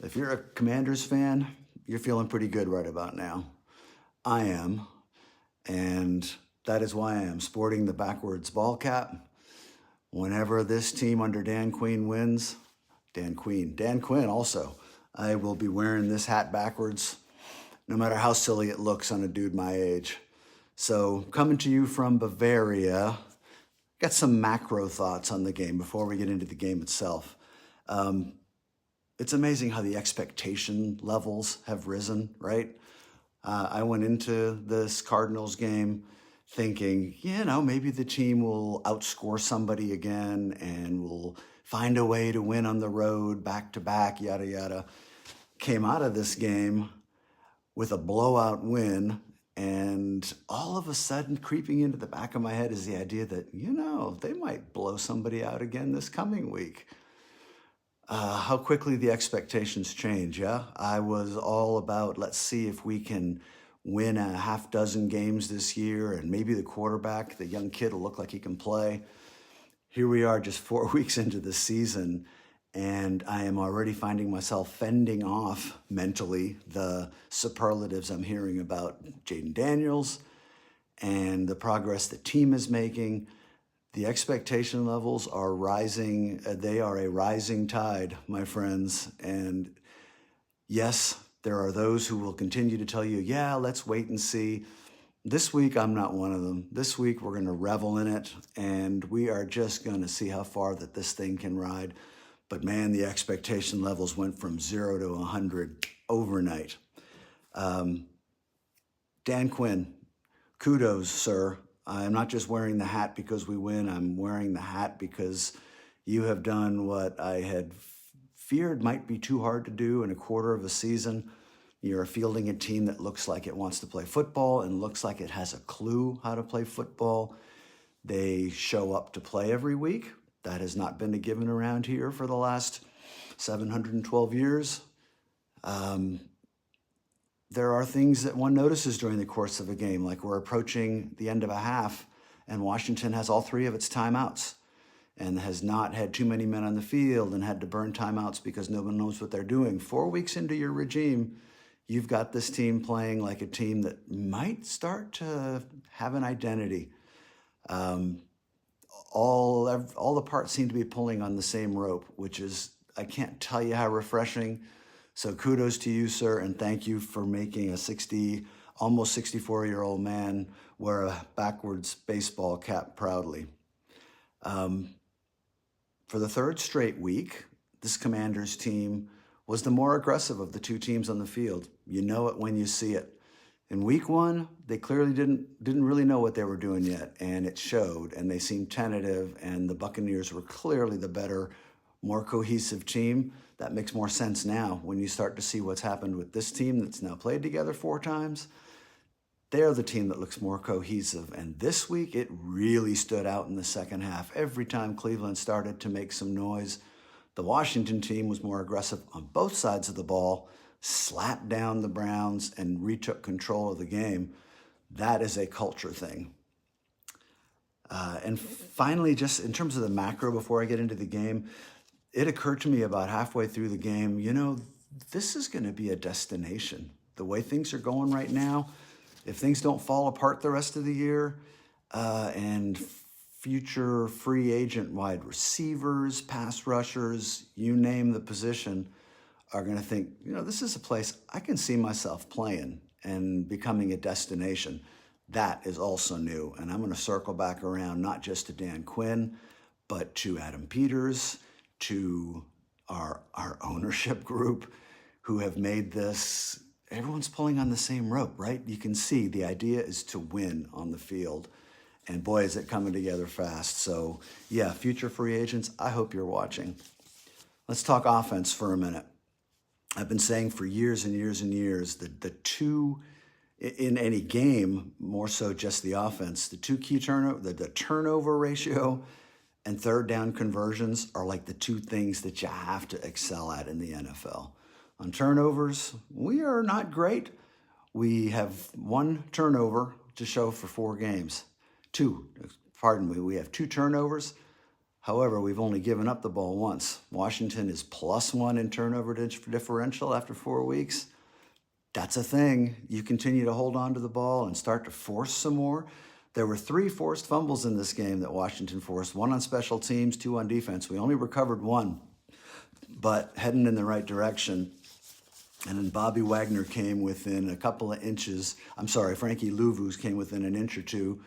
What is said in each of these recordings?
If you're a Commanders fan, you're feeling pretty good right about now. I am, and that is why I am sporting the backwards ball cap. Whenever this team under Dan Quinn wins, Dan Quinn also, I will be wearing this hat backwards, no matter how silly it looks on a dude my age. So coming to you from Bavaria, got some macro thoughts on the game before we get into the game itself. It's amazing how the expectation levels have risen, right? I went into this Cardinals game thinking, maybe the team will outscore somebody again and will find a way to win on the road, back to back, yada, yada. Came out of this game with a blowout win, and all of a sudden creeping into the back of my head is the idea that, they might blow somebody out again this coming week. How quickly the expectations change, yeah? I was all about, let's see if we can win a half dozen games this year, and maybe the quarterback, the young kid, will look like he can play. Here we are just 4 weeks into the season, and I am already finding myself fending off mentally the superlatives I'm hearing about Jaden Daniels and the progress the team is making. The expectation levels are rising. They are a rising tide, my friends. And yes, there are those who will continue to tell you, yeah, let's wait and see. This week, I'm not one of them. This week, we're going to revel in it, and we are just going to see how far that this thing can ride. But man, the expectation levels went from 0 to 100 overnight. Dan Quinn, kudos, sir. I'm not just wearing the hat because we win. I'm wearing the hat because you have done what I had feared might be too hard to do in a quarter of a season. You're fielding a team that looks like it wants to play football and looks like it has a clue how to play football. They show up to play every week. That has not been a given around here for the last 712 years. There are things that one notices during the course of a game, like we're approaching the end of a half, and Washington has all 3 of its timeouts and has not had too many men on the field and had to burn timeouts because no one knows what they're doing. 4 weeks into your regime, you've got this team playing like a team that might start to have an identity. All the parts seem to be pulling on the same rope, which is, I can't tell you how refreshing. So kudos to you, sir, and thank you for making a almost 64-year-old man wear a backwards baseball cap proudly. For the 3rd straight week, this Commanders team was the more aggressive of the 2 teams on the field. You know it when you see it. In week 1, they clearly didn't really know what they were doing yet, and it showed, and they seemed tentative, and the Buccaneers were clearly the better, more cohesive team. That makes more sense now when you start to see what's happened with this team that's now played together 4 times. They're the team that looks more cohesive. And this week, it really stood out in the second half. Every time Cleveland started to make some noise, the Washington team was more aggressive on both sides of the ball, slapped down the Browns, and retook control of the game. That is a culture thing. And finally, just in terms of the macro, before I get into the game, it occurred to me about halfway through the game, this is going to be a destination. The way things are going right now, if things don't fall apart the rest of the year, and future free agent wide receivers, pass rushers, you name the position, are going to think, this is a place I can see myself playing and becoming a destination. That is also new. And I'm going to circle back around, not just to Dan Quinn, but to Adam Peters, to our ownership group, who have made this, everyone's pulling on the same rope, right? You can see the idea is to win on the field. And boy, is it coming together fast. So yeah, future free agents, I hope you're watching. Let's talk offense for a minute. I've been saying for years and years and years that the 2 in any game, more so just the offense, the 2 key turnover, the turnover ratio and 3rd down conversions are like the 2 things that you have to excel at in the NFL. On turnovers, we are not great. We have 1 turnover to show for 4 games. We have 2 turnovers. However, we've only given up the ball once. Washington is +1 in turnover differential after 4 weeks. That's a thing. You continue to hold on to the ball and start to force some more. There were 3 forced fumbles in this game that Washington forced, 1 on special teams, 2 on defense. We only recovered 1, but heading in the right direction. And then Bobby Wagner came within a couple of inches. Frankie Louvu's came within an inch or two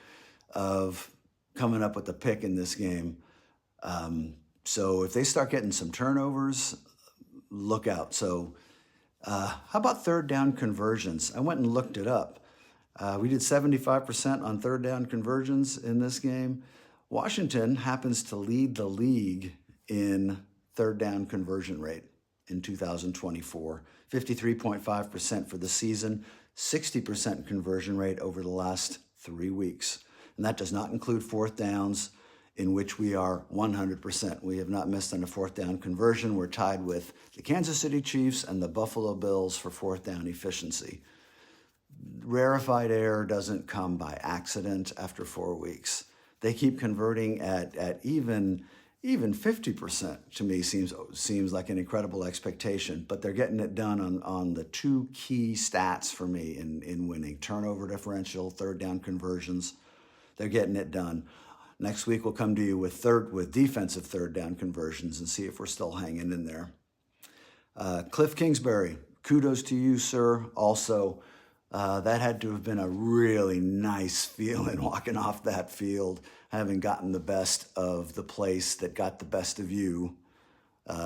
of coming up with a pick in this game. So if they start getting some turnovers, look out. So how about third down conversions? I went and looked it up. We did 75% on third down conversions in this game. Washington happens to lead the league in third down conversion rate in 2024. 53.5% for the season, 60% conversion rate over the last 3 weeks. And that does not include fourth downs, in which we are 100%. We have not missed on a fourth down conversion. We're tied with the Kansas City Chiefs and the Buffalo Bills for fourth down efficiency. Rarefied air doesn't come by accident after 4 weeks. They keep converting at even 50%. To me seems like an incredible expectation, but they're getting it done on the 2 key stats for me in winning: turnover differential, third down conversions. They're getting it done. Next week we'll come to you with defensive third down conversions and see if we're still hanging in there. Cliff Kingsbury, kudos to you, sir. Also, that had to have been a really nice feeling walking off that field, having gotten the best of the place that got the best of you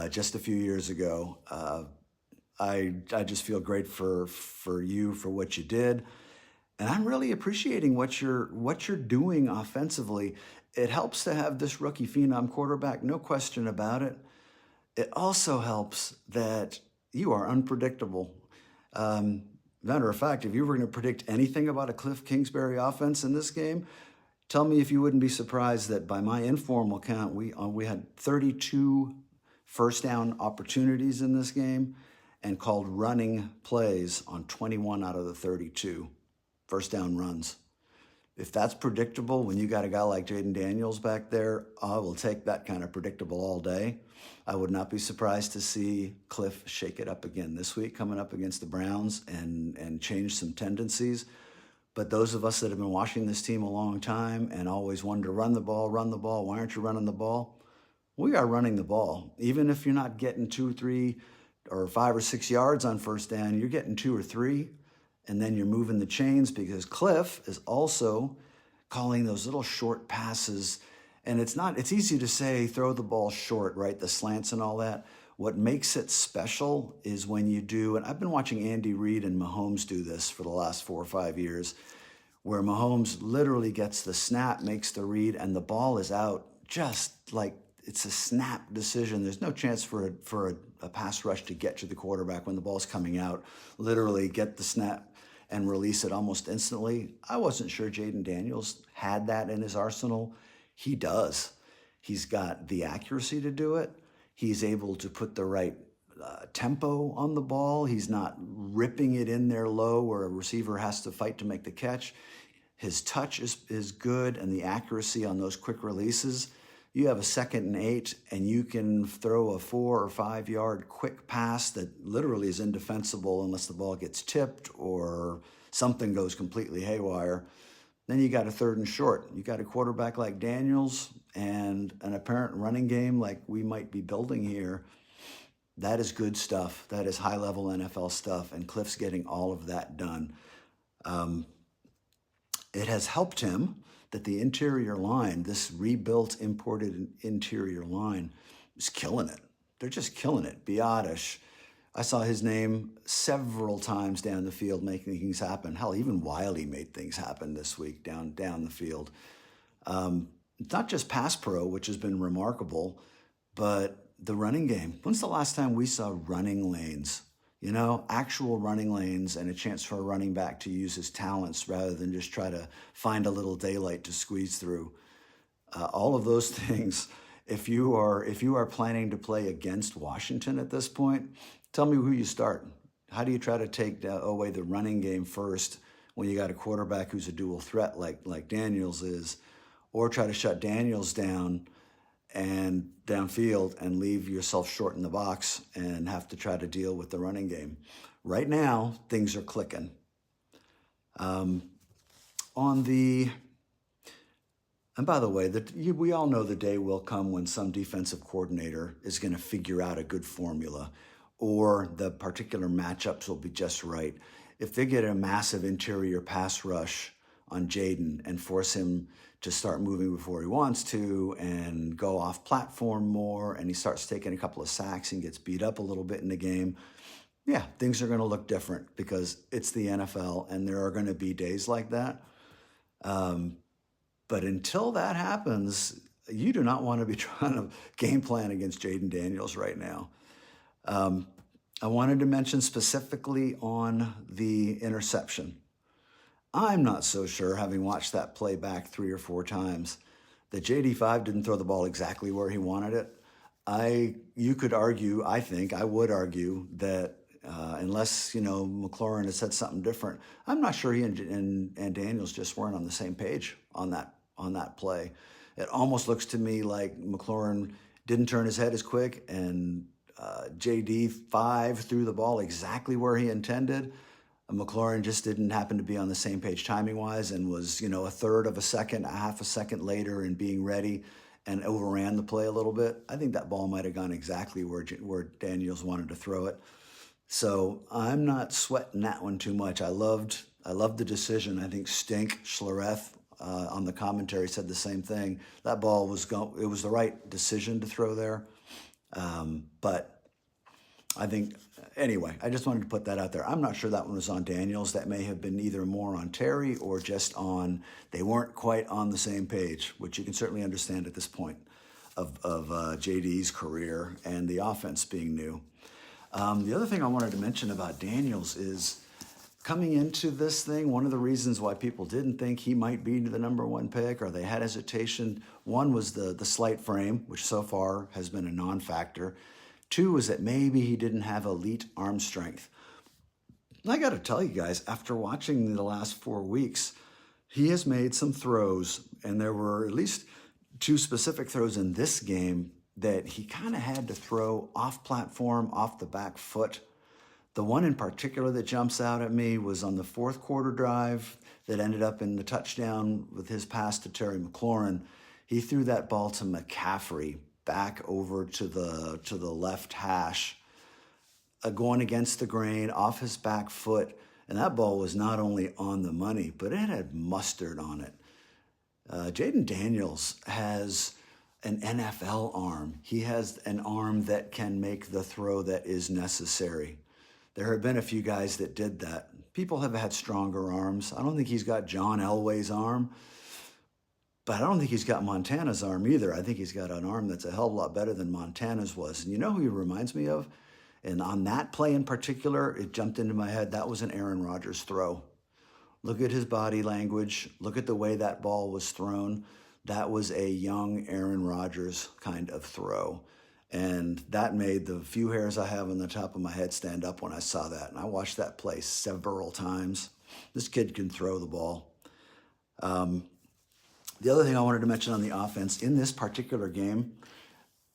just a few years ago. I just feel great for you for what you did. And I'm really appreciating what you're doing offensively. It helps to have this rookie phenom quarterback, no question about it. It also helps that you are unpredictable. Matter of fact, if you were going to predict anything about a Cliff Kingsbury offense in this game, tell me if you wouldn't be surprised that by my informal count, we had 32 first down opportunities in this game and called running plays on 21 out of the 32 first down runs. If that's predictable when you got a guy like Jaden Daniels back there, I will take that kind of predictable all day. I would not be surprised to see Cliff shake it up again this week, coming up against the Browns and change some tendencies. But those of us that have been watching this team a long time and always wanted to run the ball, why aren't you running the ball? We are running the ball. Even if you're not getting 2, 3, or 5 or 6 yards on first down, you're getting 2 or 3. And then you're moving the chains because Cliff is also calling those little short passes. And it's easy to say, throw the ball short, right? The slants and all that. What makes it special is when you do, and I've been watching Andy Reid and Mahomes do this for the last 4 or 5 years, where Mahomes literally gets the snap, makes the read, and the ball is out just like it's a snap decision. There's no chance for a pass rush to get to the quarterback when the ball's coming out. Literally get the snap and release it almost instantly. I wasn't sure Jaden Daniels had that in his arsenal. He does. He's got the accuracy to do it. He's able to put the right tempo on the ball. He's not ripping it in there low where a receiver has to fight to make the catch. His touch is good, and the accuracy on those quick releases. You have a 2nd and 8, and you can throw a 4 or 5 yard quick pass that literally is indefensible unless the ball gets tipped or something goes completely haywire. Then you got a 3rd and short. You got a quarterback like Daniels and an apparent running game like we might be building here. That is good stuff. That is high-level NFL stuff, and Cliff's getting all of that done. It has helped him that the interior line, this rebuilt, imported interior line, is killing it. They're just killing it. Biotish, I saw his name several times down the field making things happen. Hell, even Wiley made things happen this week down the field. It's not just pass pro, which has been remarkable, but the running game. When's the last time we saw running lanes? You know, actual running lanes and a chance for a running back to use his talents rather than just try to find a little daylight to squeeze through. All of those things, if you are planning to play against Washington at this point, tell me who you start. How do you try to take away the running game first when you got a quarterback who's a dual threat like Daniels is, or try to shut Daniels down and downfield and leave yourself short in the box and have to try to deal with the running game. Right now, things are clicking. And by the way, we all know the day will come when some defensive coordinator is going to figure out a good formula, or the particular matchups will be just right. If they get a massive interior pass rush on Jaden and force him to start moving before he wants to and go off platform more, and he starts taking a couple of sacks and gets beat up a little bit in the game, yeah, things are going to look different because it's the NFL and there are going to be days like that. But until that happens, you do not want to be trying to game plan against Jaden Daniels right now. I wanted to mention specifically on the interception. I'm not so sure, having watched that play back 3 or 4 times, that JD5 didn't throw the ball exactly where he wanted it. You could argue, I would argue that unless, McLaurin has said something different, I'm not sure he and Daniels just weren't on the same page on that play. It almost looks to me like McLaurin didn't turn his head as quick, and JD5 threw the ball exactly where he intended. McLaurin just didn't happen to be on the same page timing-wise and was, a third of a second, a half a second later in being ready and overran the play a little bit. I think that ball might have gone exactly where Daniels wanted to throw it. So I'm not sweating that one too much. I loved the decision. I think Schlereth on the commentary said the same thing. That ball was it was the right decision to throw there. But I think, anyway, I just wanted to put that out there. I'm not sure that one was on Daniels. That may have been either more on Terry or just they weren't quite on the same page, which you can certainly understand at this point of JD's career and the offense being new. The other thing I wanted to mention about Daniels is coming into this thing, one of the reasons why people didn't think he might be the number 1 pick, or they had hesitation, one was the slight frame, which so far has been a non-factor. 2 was that maybe he didn't have elite arm strength. I got to tell you guys, after watching the last 4 weeks, he has made some throws, and there were at least 2 specific throws in this game that he kind of had to throw off platform, off the back foot. The one in particular that jumps out at me was on the 4th quarter drive that ended up in the touchdown with his pass to Terry McLaurin. He threw that ball to McCaffrey back over to the left hash, going against the grain, off his back foot. And that ball was not only on the money, but it had mustard on it. Jaden Daniels has an NFL arm. He has an arm that can make the throw that is necessary. There have been a few guys that did that. People have had stronger arms. I don't think he's got John Elway's arm, but I don't think he's got Montana's arm either. I think he's got an arm that's a hell of a lot better than Montana's was. And you know who he reminds me of? And on that play in particular, it jumped into my head. That was an Aaron Rodgers throw. Look at his body language. Look at the way that ball was thrown. That was a young Aaron Rodgers kind of throw. And that made the few hairs I have on the top of my head stand up when I saw that. And I watched that play several times. This kid can throw the ball. The other thing I wanted to mention on the offense, in this particular game,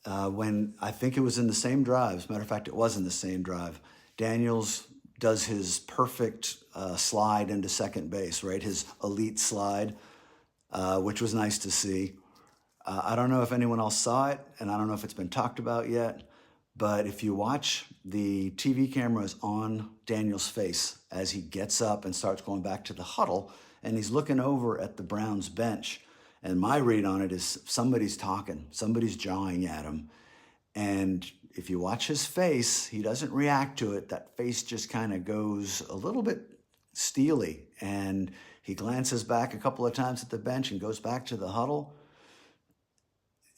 when I think it was in the same drive, as a matter of fact, it was in the same drive, Daniels does his perfect slide into second base, right? His elite slide, which was nice to see. I don't know if anyone else saw it, and I don't know if it's been talked about yet, but if you watch, the TV cameras on Daniel's face as he gets up and starts going back to the huddle, and he's looking over at the Browns bench. And my read on it is somebody's talking, somebody's jawing at him. And if you watch his face, he doesn't react to it. That face just kind of goes a little bit steely. And he glances back a couple of times at the bench and goes back to the huddle.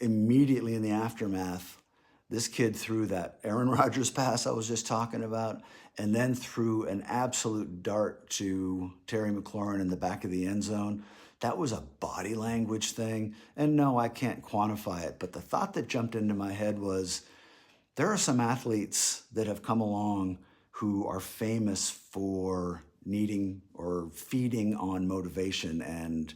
Immediately in the aftermath, this kid threw that Aaron Rodgers pass I was just talking about, and then threw an absolute dart to Terry McLaurin in the back of the end zone. That was a body language thing. And no, I can't quantify it. But the thought that jumped into my head was, there are some athletes that have come along who are famous for needing or feeding on motivation and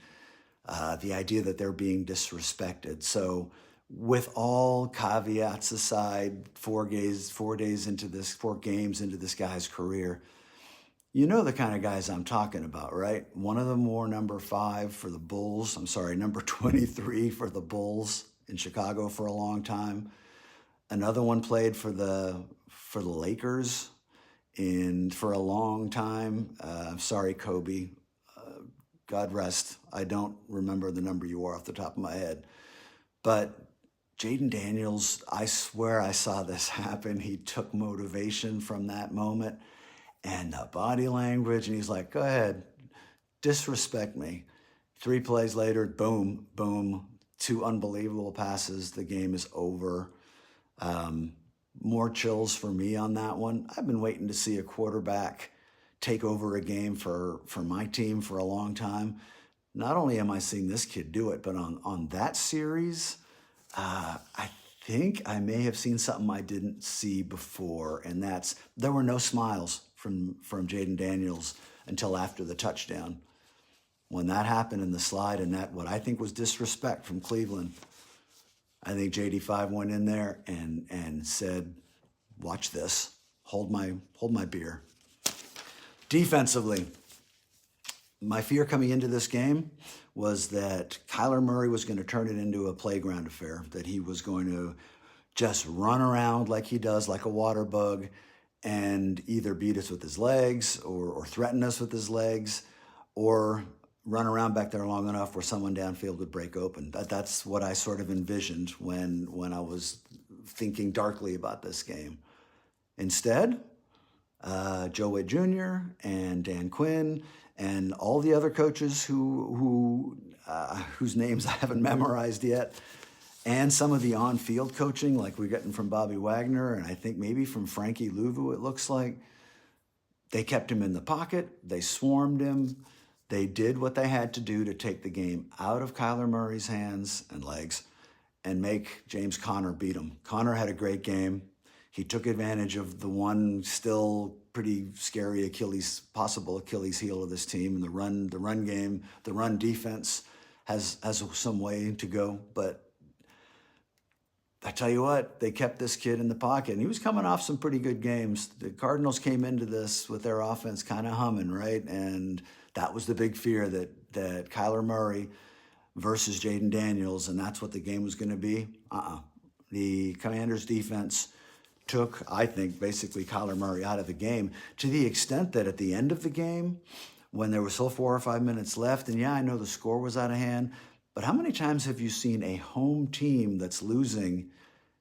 the idea that they're being disrespected. So with all caveats aside, 4 games into this guy's career, you know the kind of guys I'm talking about, right? One of them wore number 5 for the Bulls. I'm sorry, number 23 for the Bulls in Chicago for a long time. Another one played for the Lakers for a long time. Sorry, Kobe. God rest. I don't remember the number you wore off the top of my head. But Jaden Daniels, I swear I saw this happen. He took motivation from that moment and the body language, and he's like, go ahead, disrespect me. 3 plays later, boom, boom, 2 unbelievable passes. The game is over. More chills for me on that one. I've been waiting to see a quarterback take over a game for my team for a long time. Not only am I seeing this kid do it, but on that series, I think I may have seen something I didn't see before, and that's there were no smiles from Jaden Daniels until after the touchdown. When that happened in the slide, and that what I think was disrespect from Cleveland, I think JD5 went in there and said, watch this, hold my beer. Defensively, my fear coming into this game was that Kyler Murray was going to turn it into a playground affair, that he was going to just run around like he does, like a water bug, and either beat us with his legs or threaten us with his legs, or run around back there long enough where someone downfield would break open. That's what I sort of envisioned when I was thinking darkly about this game. Instead, Joe Witt Jr. and Dan Quinn and all the other coaches whose names I haven't memorized yet, and some of the on-field coaching like we're getting from Bobby Wagner and I think maybe from Frankie Louvu, it looks like, they kept him in the pocket, they swarmed him, they did what they had to do to take the game out of Kyler Murray's hands and legs and make James Conner beat him. Conner had a great game. He took advantage of the one still pretty scary possible Achilles heel of this team, and the run game, the run defense has some way to go. But I tell you what, they kept this kid in the pocket, and he was coming off some pretty good games. The Cardinals came into this with their offense kind of humming, right? And that was the big fear, that Kyler Murray versus Jaden Daniels, and that's what the game was going to be. The Commanders' defense took, I think, basically Kyler Murray out of the game, to the extent that at the end of the game, when there was still 4 or 5 minutes left, and yeah, I know the score was out of hand, but how many times have you seen a home team that's losing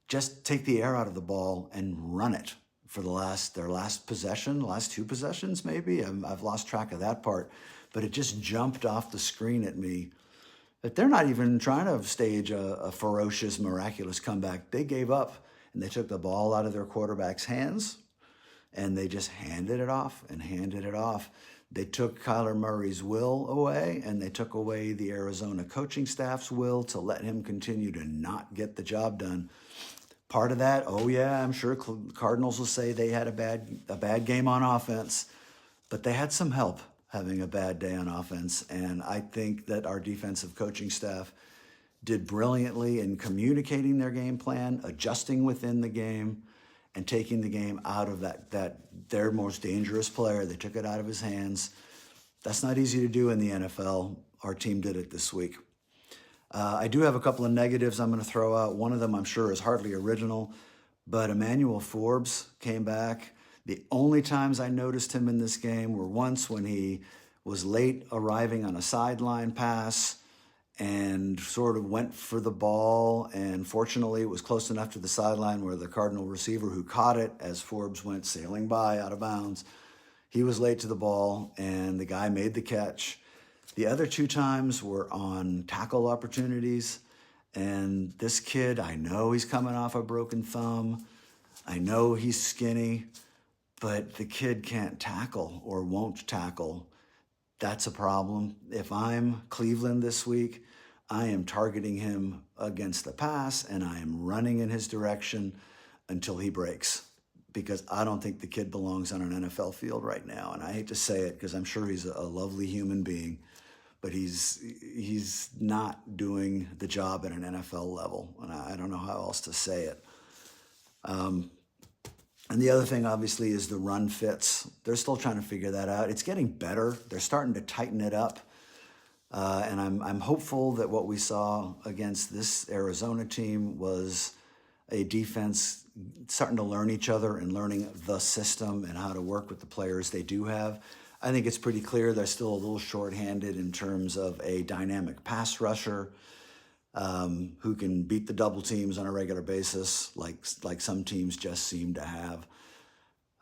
just take the air out of the ball and run it for their last possession, the last 2 possessions maybe? I've lost track of that part, but it just jumped off the screen at me that they're not even trying to stage a ferocious, miraculous comeback. They gave up. And they took the ball out of their quarterback's hands, and they just handed it off and handed it off. They took Kyler Murray's will away, and they took away the Arizona coaching staff's will to let him continue to not get the job done. Part of that, oh yeah, I'm sure Cardinals will say they had a bad game on offense, but they had some help having a bad day on offense. And I think that our defensive coaching staff did brilliantly in communicating their game plan, adjusting within the game, and taking the game out of their most dangerous player. They took it out of his hands. That's not easy to do in the NFL. Our team did it this week. I do have a couple of negatives I'm going to throw out. One of them I'm sure is hardly original, but Emmanuel Forbes came back. The only times I noticed him in this game were once when he was late arriving on a sideline pass and sort of went for the ball, and fortunately it was close enough to the sideline where the Cardinal receiver who caught it as Forbes went sailing by out of bounds, he was late to the ball, and the guy made the catch. The other 2 times were on tackle opportunities, and this kid, I know he's coming off a broken thumb, I know he's skinny, but the kid can't tackle or won't tackle. That's a problem. If I'm Cleveland this week, I am targeting him against the pass, and I am running in his direction until he breaks, because I don't think the kid belongs on an NFL field right now. And I hate to say it because I'm sure he's a lovely human being, but he's not doing the job at an NFL level, and I don't know how else to say it. And the other thing, obviously, is the run fits. They're still trying to figure that out. It's getting better. They're starting to tighten it up. And I'm hopeful that what we saw against this Arizona team was a defense starting to learn each other and learning the system and how to work with the players they do have. I think it's pretty clear they're still a little shorthanded in terms of a dynamic pass rusher who can beat the double teams on a regular basis, like some teams just seem to have.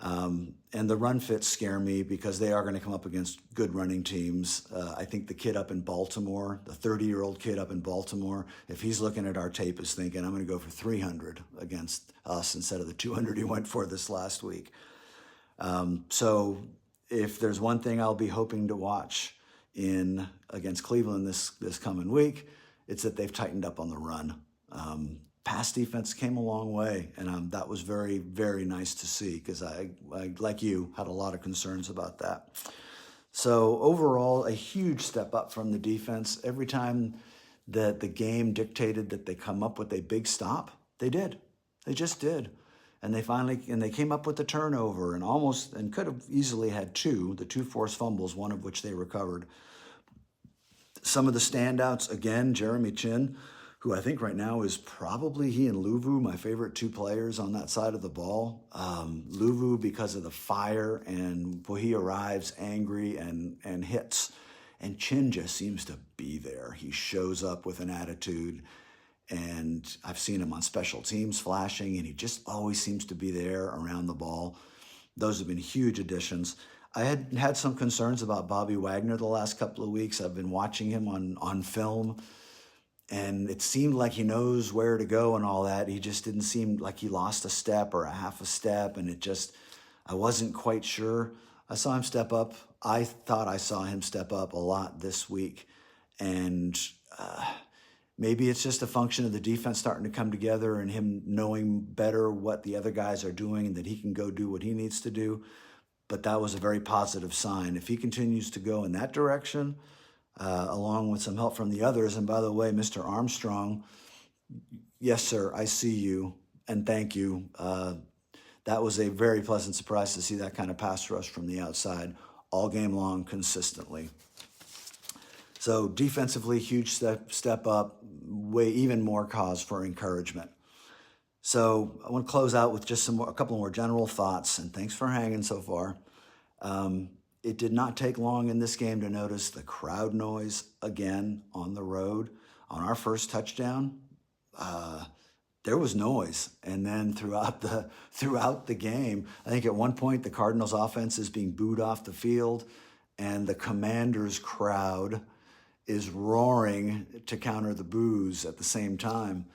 And the run fits scare me because they are going to come up against good running teams. I think the kid up in Baltimore, the 30-year-old kid up in Baltimore, if he's looking at our tape, is thinking, I'm going to go for 300 against us instead of the 200 he went for this last week. So if there's one thing I'll be hoping to watch against Cleveland this coming week, it's that they've tightened up on the run. Pass defense came a long way, and that was very, very nice to see because I, like you, had a lot of concerns about that. So overall, a huge step up from the defense. Every time that the game dictated that they come up with a big stop, they did. They just did. And they came up with the turnover and could have easily had the two forced fumbles, one of which they recovered. Some of the standouts, again, Jeremy Chin, who I think right now is probably he and Luvu, my favorite two players on that side of the ball. Luvu because of the fire, and boy, he arrives angry and hits. And Chin just seems to be there. He shows up with an attitude, and I've seen him on special teams flashing, and he just always seems to be there around the ball. Those have been huge additions. I had some concerns about Bobby Wagner the last couple of weeks. I've been watching him on film, and it seemed like he knows where to go and all that. He just didn't seem like he lost a step or a half a step, and I wasn't quite sure. I saw him step up. I thought I saw him step up a lot this week, and maybe it's just a function of the defense starting to come together and him knowing better what the other guys are doing and that he can go do what he needs to do. But that was a very positive sign. If he continues to go in that direction, along with some help from the others, and by the way, Mr. Armstrong, yes, sir, I see you, and thank you. That was a very pleasant surprise to see that kind of pass rush from the outside all game long consistently. So defensively, huge step up, even more cause for encouragement. So I want to close out with just a couple more general thoughts, and thanks for hanging so far. It did not take long in this game to notice the crowd noise again on the road. On our first touchdown, there was noise, and then throughout the game, I think at one point the Cardinals' offense is being booed off the field, and the Commanders' crowd is roaring to counter the boos at the same time.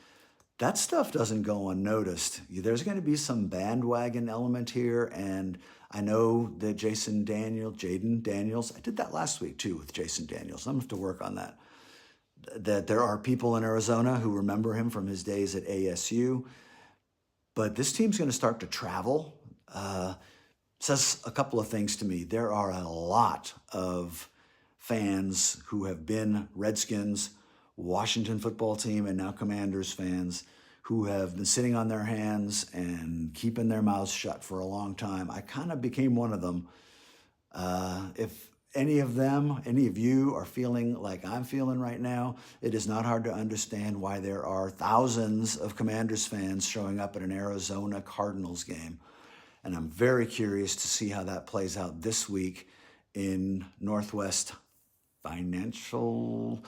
That stuff doesn't go unnoticed. There's going to be some bandwagon element here, and I know that Jaden Daniels, I did that last week too with Jason Daniels. I'm going to have to work on that. That there are people in Arizona who remember him from his days at ASU, but this team's going to start to travel. Says a couple of things to me. There are a lot of fans who have been Redskins, Washington football team, and now Commanders fans who have been sitting on their hands and keeping their mouths shut for a long time. I kind of became one of them. If any of you are feeling like I'm feeling right now, it is not hard to understand why there are thousands of Commanders fans showing up at an Arizona Cardinals game. And I'm very curious to see how that plays out this week in Northwest Financial,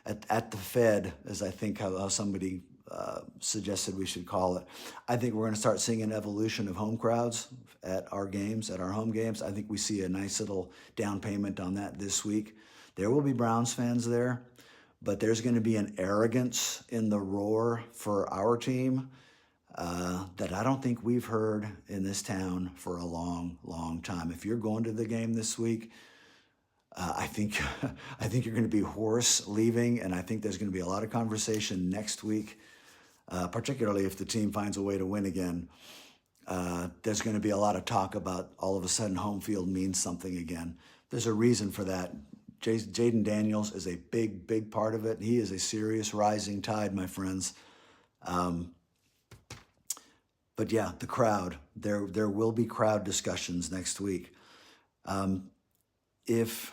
at the Fed, as I think how somebody suggested we should call it. I think we're going to start seeing an evolution of home crowds at our home games. I think we see a nice little down payment on that this week. There will be Browns fans there, but there's going to be an arrogance in the roar for our team that I don't think we've heard in this town for a long, long time. If you're going to the game this week, I think you're going to be hoarse leaving, and I think there's going to be a lot of conversation next week, particularly if the team finds a way to win again. There's going to be a lot of talk about all of a sudden home field means something again. There's a reason for that. Jaden Daniels is a big, big part of it. He is a serious rising tide, my friends. But yeah, the crowd. There will be crowd discussions next week. If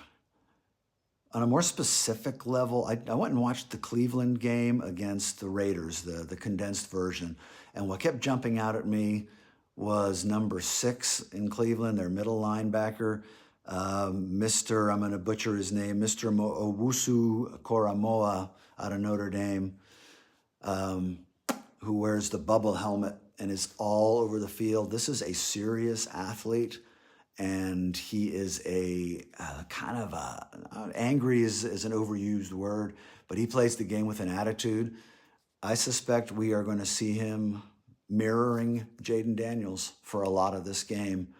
on a more specific level, I went and watched the Cleveland game against the Raiders, the condensed version. And what kept jumping out at me was number 6 in Cleveland, their middle linebacker, Mr. I'm going to butcher his name, Mr. Owusu Koramoah out of Notre Dame, who wears the bubble helmet and is all over the field. This is a serious athlete, and he is a angry is an overused word, but he plays the game with an attitude. I suspect we are going to see him mirroring Jaden Daniels for a lot of this game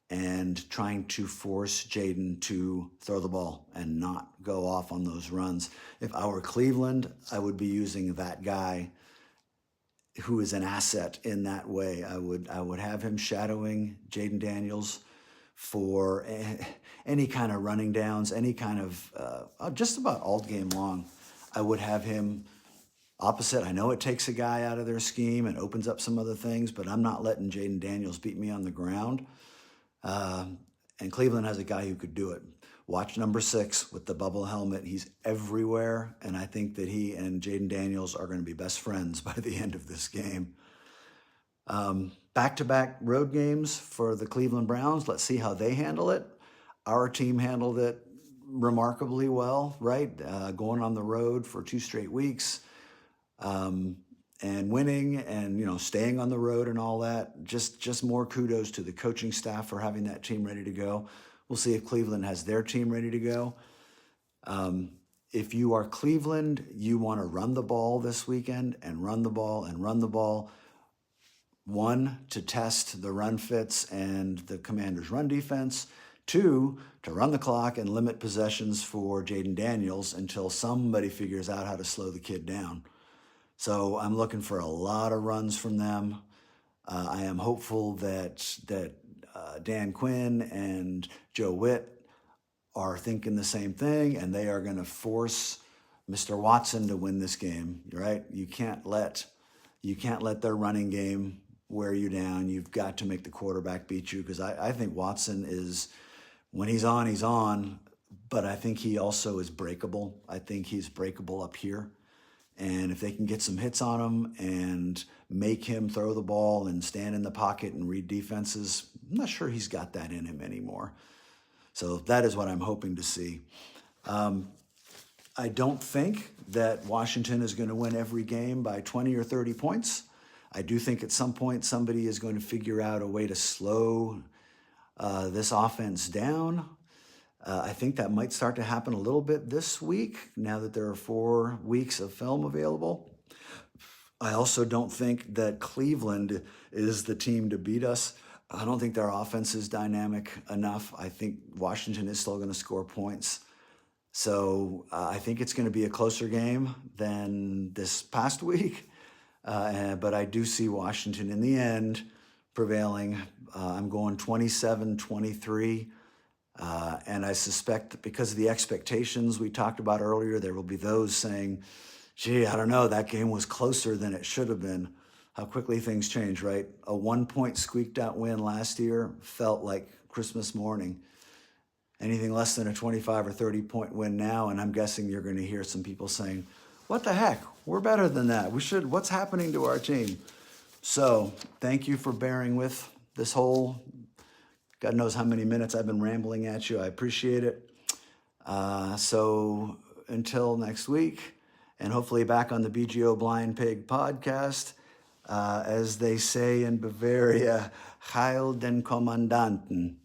and trying to force Jaden to throw the ball and not go off on those runs. If I were Cleveland, I would be using that guy who is an asset in that way. I would have him shadowing Jaden Daniels for any kind of running downs, any kind of, just about all game long. I would have him opposite. I know it takes a guy out of their scheme and opens up some other things, but I'm not letting Jaden Daniels beat me on the ground. And Cleveland has a guy who could do it. Watch number 6 with the bubble helmet. He's everywhere, and I think that he and Jaden Daniels are going to be best friends by the end of this game. Back-to-back road games for the Cleveland Browns. Let's see how they handle it. Our team handled it remarkably well, right? Going on the road for 2 straight weeks and winning and, staying on the road and all that. Just more kudos to the coaching staff for having that team ready to go. We'll see if Cleveland has their team ready to go. If you are Cleveland, you want to run the ball this weekend and run the ball and run the ball. 1, to test the run fits and the Commanders' run defense. 2, to run the clock and limit possessions for Jaden Daniels until somebody figures out how to slow the kid down. So I'm looking for a lot of runs from them. I am hopeful that Dan Quinn and Joe Witt are thinking the same thing, and they are going to force Mr. Watson to win this game, right? You can't let their running game wear you down. You've got to make the quarterback beat you, because I think Watson is, when he's on, but I think he also is breakable. I think he's breakable up here. And if they can get some hits on him and make him throw the ball and stand in the pocket and read defenses, I'm not sure he's got that in him anymore. So that is what I'm hoping to see. I don't think that Washington is going to win every game by 20 or 30 points. I do think at some point somebody is going to figure out a way to slow this offense down. I think that might start to happen a little bit this week, now that there are 4 weeks of film available. I also don't think that Cleveland is the team to beat us. I don't think their offense is dynamic enough. I think Washington is still going to score points. So I think it's going to be a closer game than this past week. But I do see Washington in the end prevailing. I'm going 27-23. And I suspect that because of the expectations we talked about earlier, there will be those saying, gee, I don't know, that game was closer than it should have been. How quickly things change, right? A 1-point squeaked out win last year felt like Christmas morning. Anything less than a 25 or 30 point win now, and I'm guessing you're going to hear some people saying, what the heck? We're better than that. What's happening to our team? So thank you for bearing with this whole, God knows how many minutes I've been rambling at you. I appreciate it. So until next week, and hopefully back on the BGO Blind Pig podcast, as they say in Bavaria, Heil den Kommandanten.